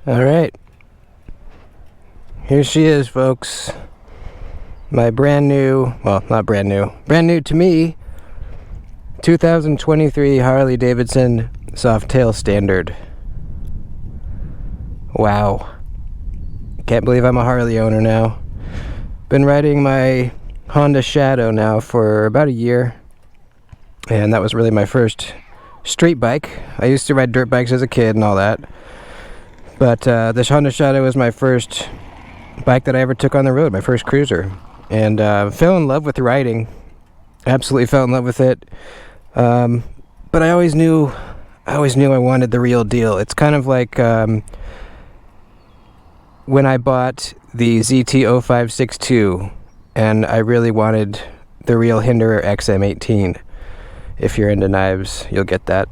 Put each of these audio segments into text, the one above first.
Alright, here she is, folks. My brand new, well, not brand new to me, 2023 Harley-Davidson Softail Standard. Wow. Can't believe I'm a Harley owner now. Been riding my Honda Shadow now for about a year, and that was really my first street bike. I used to ride dirt bikes as a kid and all that, but this Honda Shadow was my first bike that I ever took on the road, my first cruiser, and fell in love with riding. Absolutely fell in love with it. But I always knew I wanted the real deal. It's kind of like when I bought the ZT0562, and I really wanted the real Hinderer XM18. If you're into knives, you'll get that.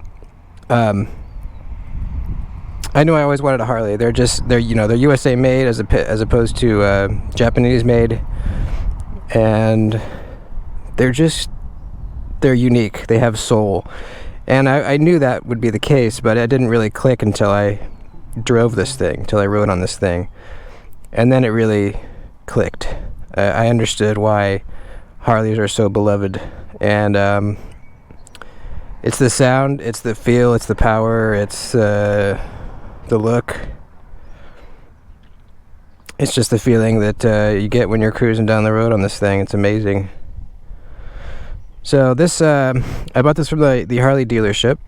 I knew I always wanted a Harley. They're USA made as opposed to Japanese made, and they're unique. They have soul, and I knew that would be the case, but it didn't really click until I drove this thing, until I rode on this thing, and then it really clicked. I understood why Harleys are so beloved, and it's the sound, it's the feel, it's the power, it's the look. It's just the feeling that you get when you're cruising down the road on this thing. It's amazing. So this, I bought this from the Harley dealership,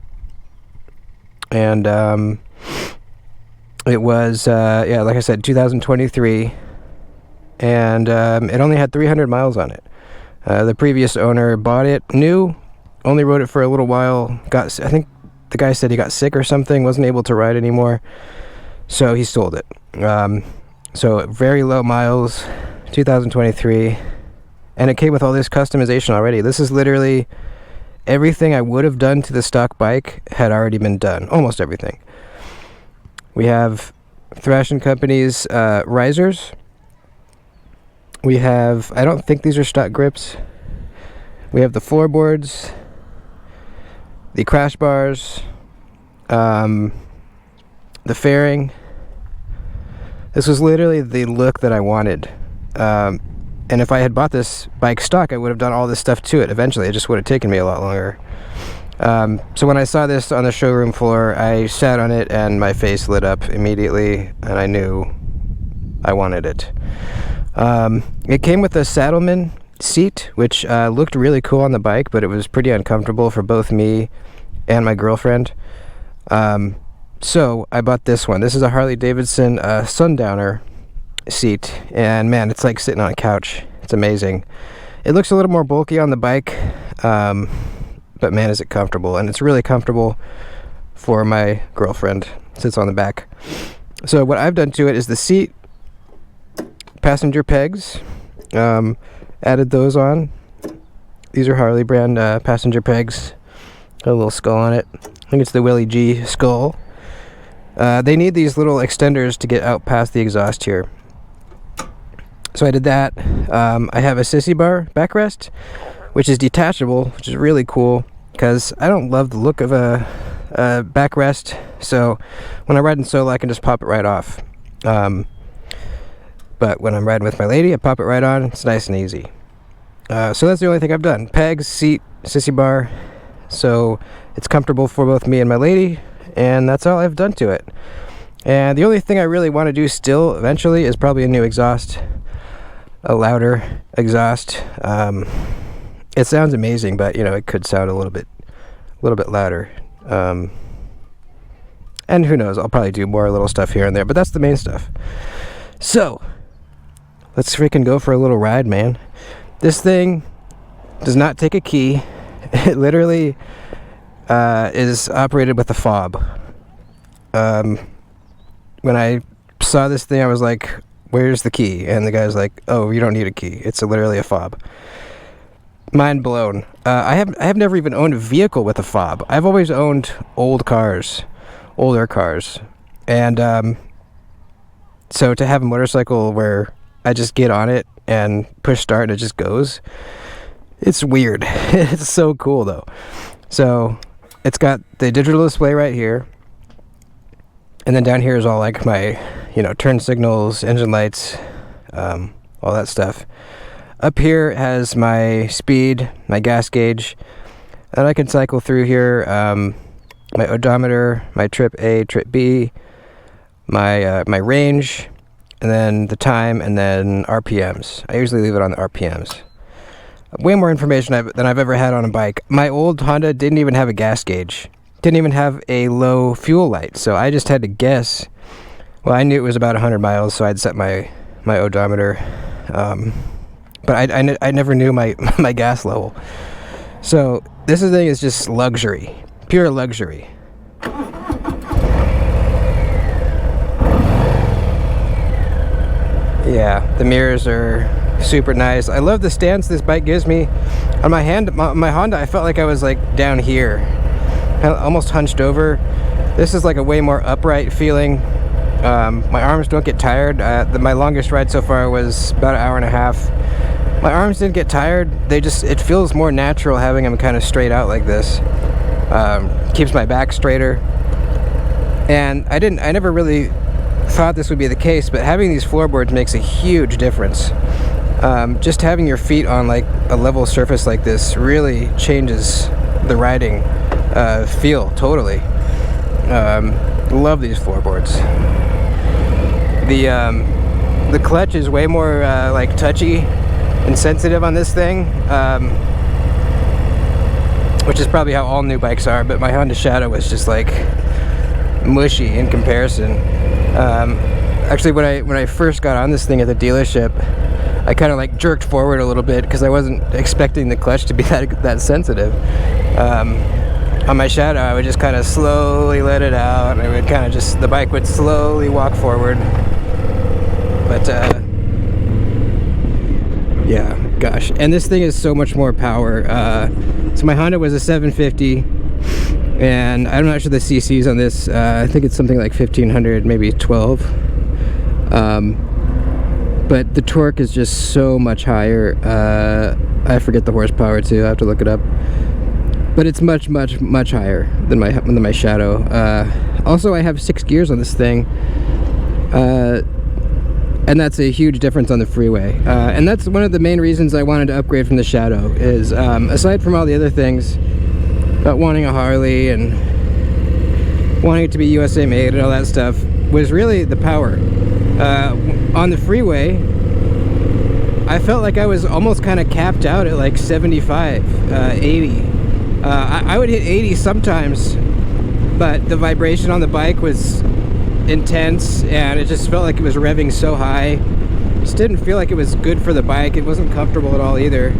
and it was, like I said, 2023, and it only had 300 miles on it. The previous owner bought it new, only rode it for a little while, I think the guy said he got sick or something, wasn't able to ride anymore, so he sold it. So very low miles, 2023, and it came with all this customization already. This is literally everything I would have done to the stock bike had already been done, almost everything. We have Thrash & Company's risers. We have, I don't think these are stock grips. We have the floorboards, the crash bars, the fairing. This was literally the look that I wanted. And if I had bought this bike stock, I would have done all this stuff to it eventually. It just would have taken me a lot longer. So when I saw this on the showroom floor, I sat on it and my face lit up immediately, and I knew I wanted it. It came with a Saddleman seat, which looked really cool on the bike, but it was pretty uncomfortable for both me and my girlfriend. So I bought this one. This is a Harley-Davidson Sundowner seat, and man, it's like sitting on a couch. It's amazing. It looks a little more bulky on the bike, but man, is it comfortable, and it's really comfortable for my girlfriend. It sits on the back. So what I've done to it is the seat, passenger pegs, added those on. These are Harley brand passenger pegs. Got a little skull on it. I think it's the Willie G skull. They need these little extenders to get out past the exhaust here. So I did that. I have a sissy bar backrest, which is detachable, which is really cool, because I don't love the look of a backrest. So when I'm riding solo, I can just pop it right off. But when I'm riding with my lady, I pop it right on. It's nice and easy. So that's the only thing I've done. Pegs, seat, sissy bar. So it's comfortable for both me and my lady, and that's all I've done to it. And the only thing I really want to do still eventually is probably a new exhaust, a louder exhaust. It sounds amazing, but it could sound a little bit louder. And who knows, I'll probably do more little stuff here and there, but that's the main stuff. So let's freaking go for a little ride, man. This thing does not take a key. It literally is operated with a fob. When I saw this thing, I was like, where's the key? And the guy's like, oh, you don't need a key. It's literally a fob. Mind blown. I have never even owned a vehicle with a fob. I've always owned older cars. And so to have a motorcycle where I just get on it and push start and it just goes, it's weird. It's so cool though. So it's got the digital display right here. And then down here is all like my, turn signals, engine lights, all that stuff. Up here has my speed, my gas gauge, and I can cycle through here my odometer, my trip A, trip B, my range, and then the time, and then RPMs. I usually leave it on the RPMs. Way more information than I've ever had on a bike. My old Honda didn't even have a gas gauge. Didn't even have a low fuel light, so I just had to guess. Well, I knew it was about 100 miles, so I'd set my odometer. But I never knew my gas level. So this thing is just luxury. Pure luxury. Yeah, the mirrors are super nice. I love the stance this bike gives me. On my Honda, I felt like I was like down here, almost hunched over. This is like a way more upright feeling. My arms don't get tired. My longest ride so far was about an hour and a half. My arms didn't get tired. It feels more natural having them kind of straight out like this. Keeps my back straighter. And I never really thought this would be the case, but having these floorboards makes a huge difference. Just having your feet on like a level surface like this really changes the riding feel totally. Love these floorboards. The clutch is way more like touchy and sensitive on this thing, which is probably how all new bikes are, but my Honda Shadow was just like mushy in comparison. Actually, when I first got on this thing at the dealership, I kind of like jerked forward a little bit because I wasn't expecting the clutch to be that sensitive. On my Shadow, I would just kind of slowly let it out, and it would the bike would slowly walk forward. But yeah, gosh, and this thing is so much more power. So my Honda was a 750, and I'm not sure the CCs on this. I think it's something like 1500, maybe 12. But the torque is just so much higher. I forget the horsepower too. I have to look it up. But it's much, much, much higher than my Shadow. Also, I have 6 gears on this thing. And that's a huge difference on the Freeway. And that's one of the main reasons I wanted to upgrade from the Shadow is, aside from all the other things, about wanting a Harley and wanting it to be USA made and all that stuff, was really the power. On the Freeway, I felt like I was almost kind of capped out at like 75, 80. I would hit 80 sometimes, but the vibration on the bike was intense, and it just felt like it was revving so high. Just didn't feel like it was good for the bike. It wasn't comfortable at all either.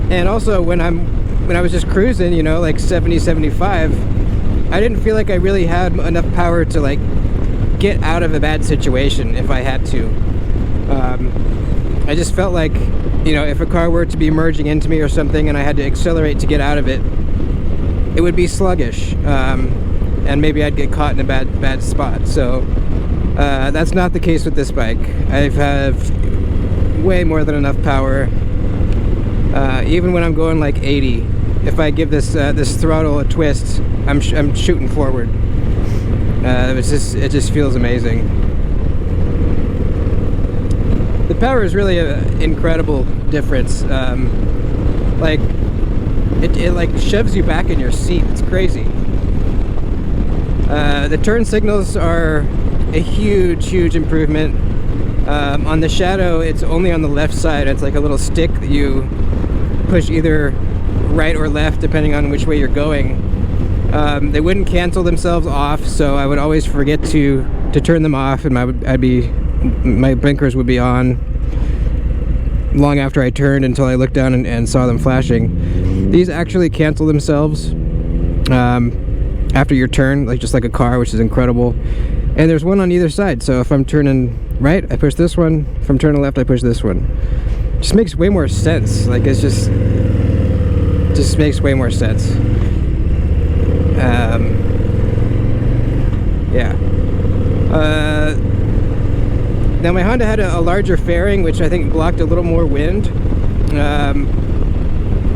And also when I was just cruising, like 70, 75, I didn't feel like I really had enough power to like get out of a bad situation if I had to. I just felt like, if a car were to be merging into me or something and I had to accelerate to get out of it, it would be sluggish. And maybe I'd get caught in a bad spot. So that's not the case with this bike. I have way more than enough power. Even when I'm going like 80, if I give this throttle a twist, I'm shooting forward. It just feels amazing. The power is really an incredible difference. Like it like shoves you back in your seat. It's crazy. The turn signals are a huge improvement. On the Shadow, it's only on the left side. It's like a little stick that you push either right or left depending on which way you're going. They wouldn't cancel themselves off, so I would always forget to turn them off, and my blinkers would be on long after I turned until I looked down and saw them flashing. These actually cancel themselves after your turn, just like a car, which is incredible. And there's one on either side, so if I'm turning right, I push this one. If I'm turning left, I push this one. Just makes way more sense. Like, it's just makes way more sense. Yeah. Now my Honda had a larger fairing, which I think blocked a little more wind.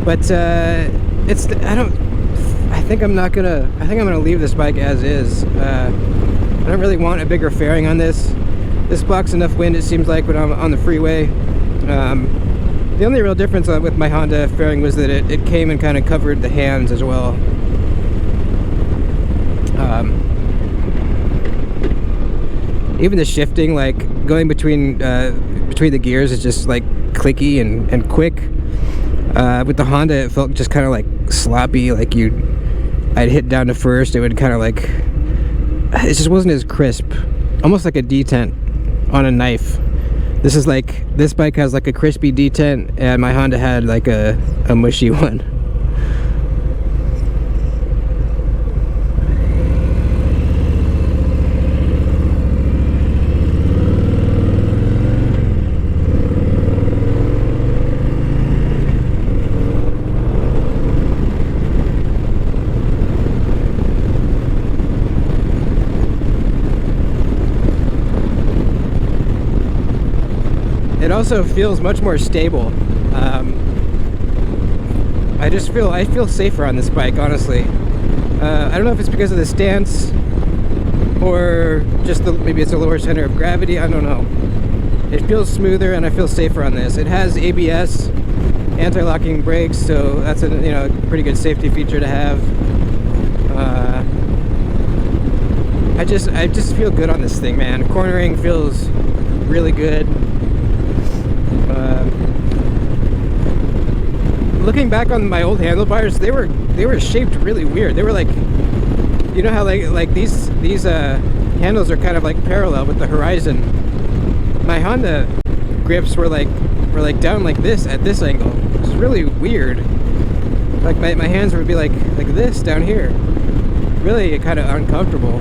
But I think I'm gonna leave this bike as is. I don't really want a bigger fairing on this. This blocks enough wind, it seems like, when I'm on the freeway. The only real difference with my Honda fairing was that it came and kind of covered the hands as well. Even the shifting, like going between the gears, is just like clicky and quick. With the Honda, it felt just kind of like sloppy. Like I'd hit down to first, it would kind of like, it just wasn't as crisp, almost like a detent on a knife. This bike has like a crispy detent, and my Honda had like a mushy one. It also feels much more stable. I feel safer on this bike, honestly. I don't know if it's because of the stance or just maybe it's a lower center of gravity. I don't know. It feels smoother and I feel safer on this. It has ABS, anti-locking brakes, so that's a pretty good safety feature to have. I just feel good on this thing, man. Cornering feels really good. Looking back on my old handlebars, they were shaped really weird. They were like, you know how like these handles are kind of like parallel with the horizon. My Honda grips were like down like this at this angle. It was really weird. Like my hands would be like this down here. Really kind of uncomfortable.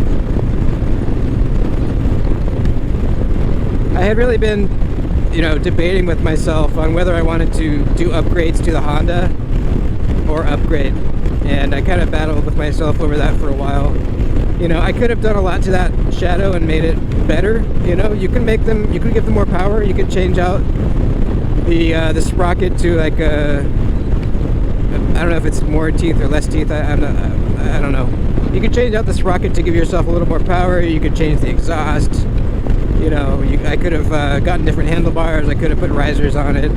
I had really been debating with myself on whether I wanted to do upgrades to the Honda or upgrade, and I kind of battled with myself over that for a while. I could have done a lot to that shadow and made it better. You can give them more power. You could change out the sprocket to like I don't know if it's more teeth or less teeth. I don't know. You could change out the sprocket to give yourself a little more power. You could change the exhaust. I could have gotten different handlebars. I could have put risers on it.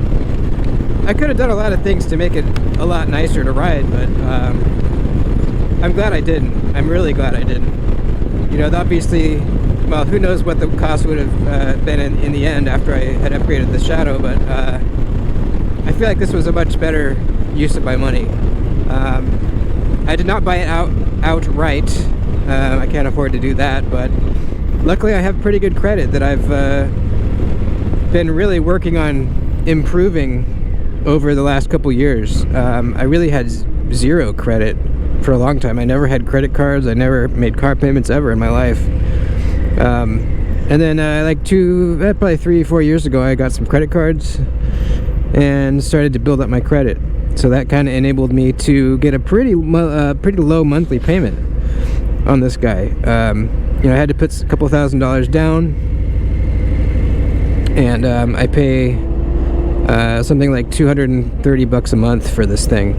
I could have done a lot of things to make it a lot nicer to ride, but I'm glad I didn't. I'm really glad I didn't. Obviously, well, who knows what the cost would have been in the end after I had upgraded the Shadow, but I feel like this was a much better use of my money. I did not buy it outright. I can't afford to do that, but luckily I have pretty good credit that I've been really working on improving over the last couple years. I really had zero credit for a long time. I never had credit cards. I never made car payments ever in my life. And then probably 3-4 years ago, I got some credit cards and started to build up my credit. So that kind of enabled me to get a pretty low monthly payment on this guy. I had to put a couple $1,000s down, and I pay something like $230 a month for this thing.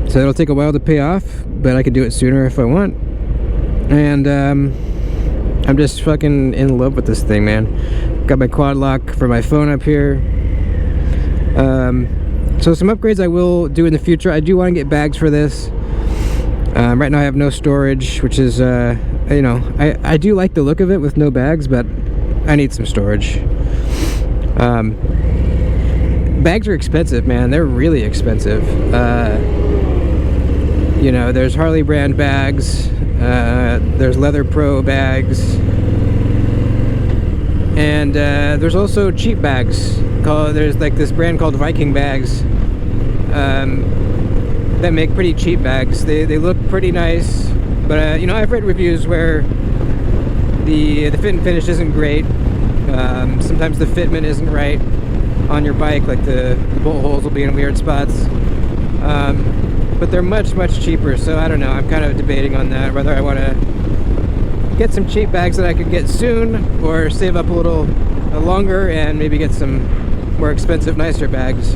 So it'll take a while to pay off, but I can do it sooner if I want. And I'm just fucking in love with this thing, man. Got my quad lock for my phone up here. So some upgrades I will do in the future. I do want to get bags for this. Right now I have no storage, which is, I do like the look of it with no bags, but I need some storage. Bags are expensive, man. They're really expensive. There's Harley brand bags, there's Leather Pro bags, and there's also cheap bags. There's like this brand called Viking bags that make pretty cheap bags. They look pretty nice, but I've read reviews where the fit and finish isn't great. Sometimes the fitment isn't right on your bike, like the bolt holes will be in weird spots. But they're much cheaper, so I don't know. I'm kind of debating on that, whether I want to get some cheap bags that I could get soon, or save up a little longer and maybe get some more expensive, nicer bags.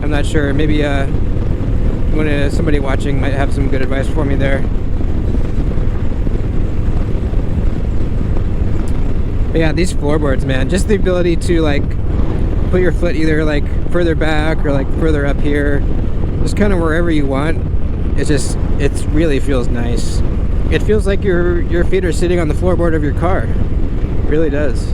I'm not sure. Maybe somebody watching might have some good advice for me there. But yeah, these floorboards, man, just the ability to like put your foot either like further back or like further up here, just kind of wherever you want. It really feels nice. It feels like your feet are sitting on the floorboard of your car. It really does.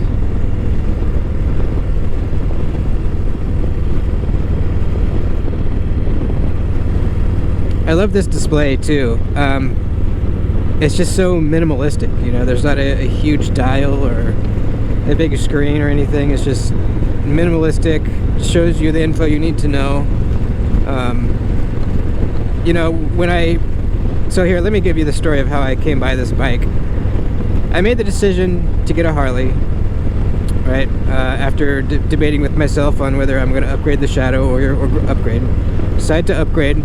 I love this display too. It's just so minimalistic, you know. There's not a huge dial or a big screen or anything. It's just minimalistic. Shows you the info you need to know. You know, so here, let me give you the story of how I came by this bike. I made the decision to get a Harley, right? After debating with myself on whether I'm going to upgrade the Shadow or upgrade. Decide to upgrade.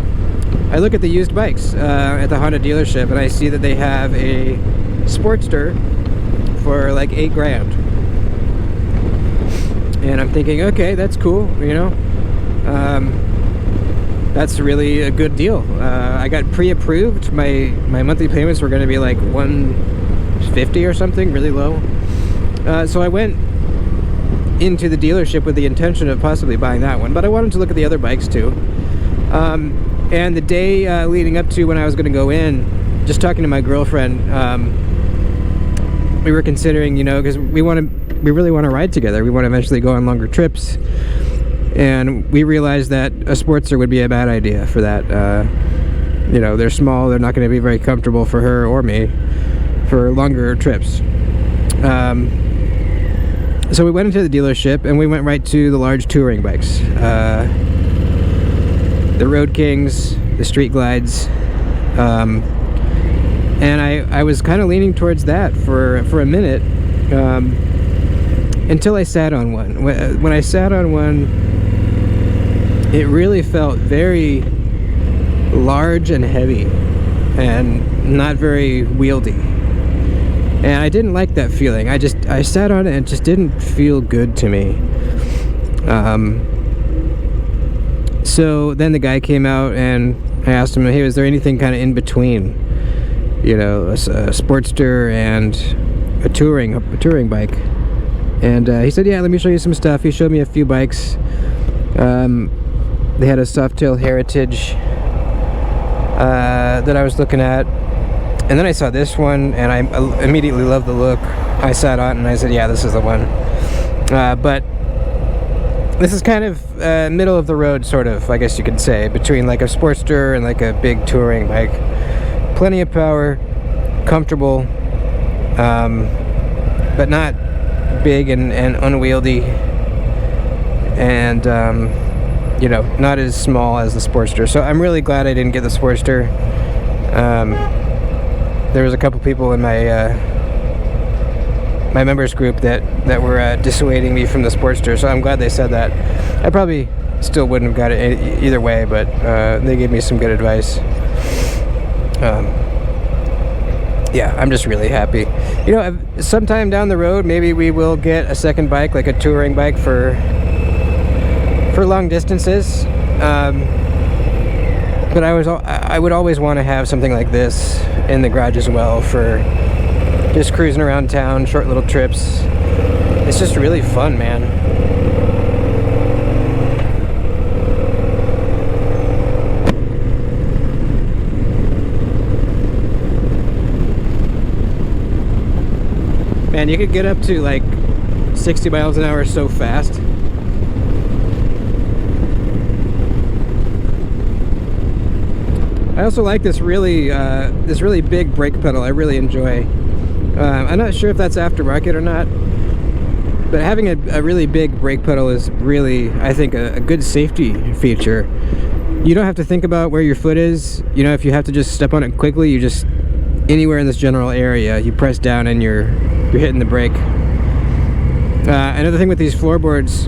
I look at the used bikes at the Honda dealership, and I see that they have a Sportster for like $8 grand. And I'm thinking, okay, that's cool, you know. That's really a good deal. I got pre-approved. My monthly payments were going to be like $150 or something, really low. So I went into the dealership with the intention of possibly buying that one, but I wanted to look at the other bikes too. And the day leading up to when I was going to go in, just talking to my girlfriend, we were considering, you know, because we really want to ride together. We want to eventually go on longer trips, and we realized that a Sportster would be a bad idea for that. You know, they're small. They're not going to be very comfortable for her or me for longer trips. So we went into the dealership, and we went right to the large touring bikes. The Road Kings, the Street Glides, and I was kind of leaning towards that for a minute, until I sat on one. When I sat on one, it really felt very large and heavy, and not very wieldy. And I didn't like that feeling. I sat on it and it just didn't feel good to me. So then the guy came out, and I asked him, hey, was there anything kind of in between, you know, a Sportster and a touring bike? And he said, yeah, let me show you some stuff. He showed me a few bikes. They had a Softail Heritage that I was looking at, and then I saw this one, and I immediately loved the look. I sat on it, and I said, yeah, this is the one. But this is kind of middle of the road, sort of, I guess you could say, between like a Sportster and like a big touring bike. Plenty of power, comfortable, but not big and unwieldy, and you know, not as small as the Sportster. So I'm really glad I didn't get the Sportster. There was a couple people in my my members group that were dissuading me from the Sportster, so I'm glad they said that. I probably still wouldn't have got it either way, but they gave me some good advice. Yeah, I'm just really happy. You know, sometime down the road, maybe we will get a second bike, like a touring bike for long distances. But I would always want to have something like this in the garage as well for just cruising around town, short little trips. It's just really fun, man. Man, you could get up to like 60 miles an hour so fast. I also like this really big brake pedal. I really enjoy. I'm not sure if that's aftermarket or not, but having a really big brake pedal is really, I think, a good safety feature. You don't have to think about where your foot is. You know, if you have to just step on it quickly, you just, anywhere in this general area, you press down and you're hitting the brake. Another thing with these floorboards,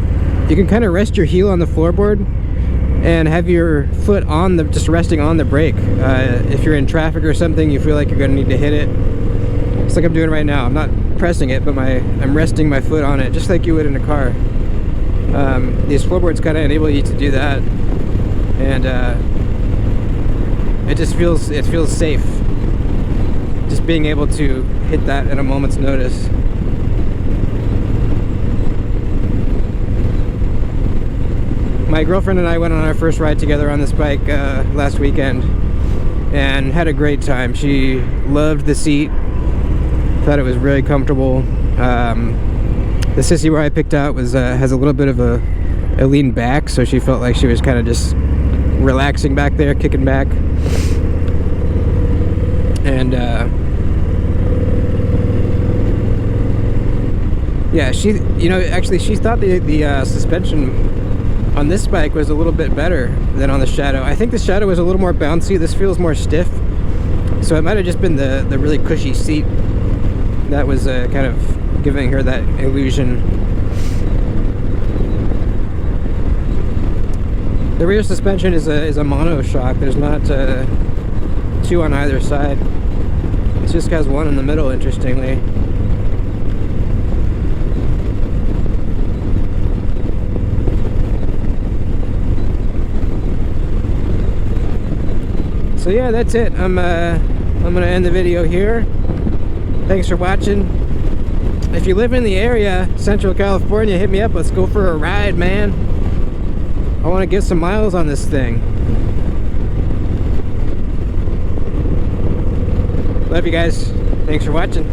you can kind of rest your heel on the floorboard and have your foot on just resting on the brake. If you're in traffic or something, you feel like you're gonna need to hit it. It's like I'm doing right now. I'm not pressing it, but I'm resting my foot on it, just like you would in a car. These floorboards kind of enable you to do that, and it feels safe. Just being able to hit that at a moment's notice. My girlfriend and I went on our first ride together on this bike last weekend and had a great time. She loved the seat, thought it was really comfortable. The sissy where I picked out was has a little bit of a lean back, so she felt like she was kind of just relaxing back there, kicking back. And yeah, she, you know, actually she thought the suspension on this bike was a little bit better than on the Shadow. I think the Shadow was a little more bouncy. This feels more stiff, so it might have just been the really cushy seat that was kind of giving her that illusion. The rear suspension is a mono-shock. There's not two on either side. It just has one in the middle, interestingly. So yeah, that's it. I'm gonna end the video here. Thanks for watching. If you live in the area, Central California, hit me up. Let's go for a ride, man. I want to get some miles on this thing. Love you guys. Thanks for watching.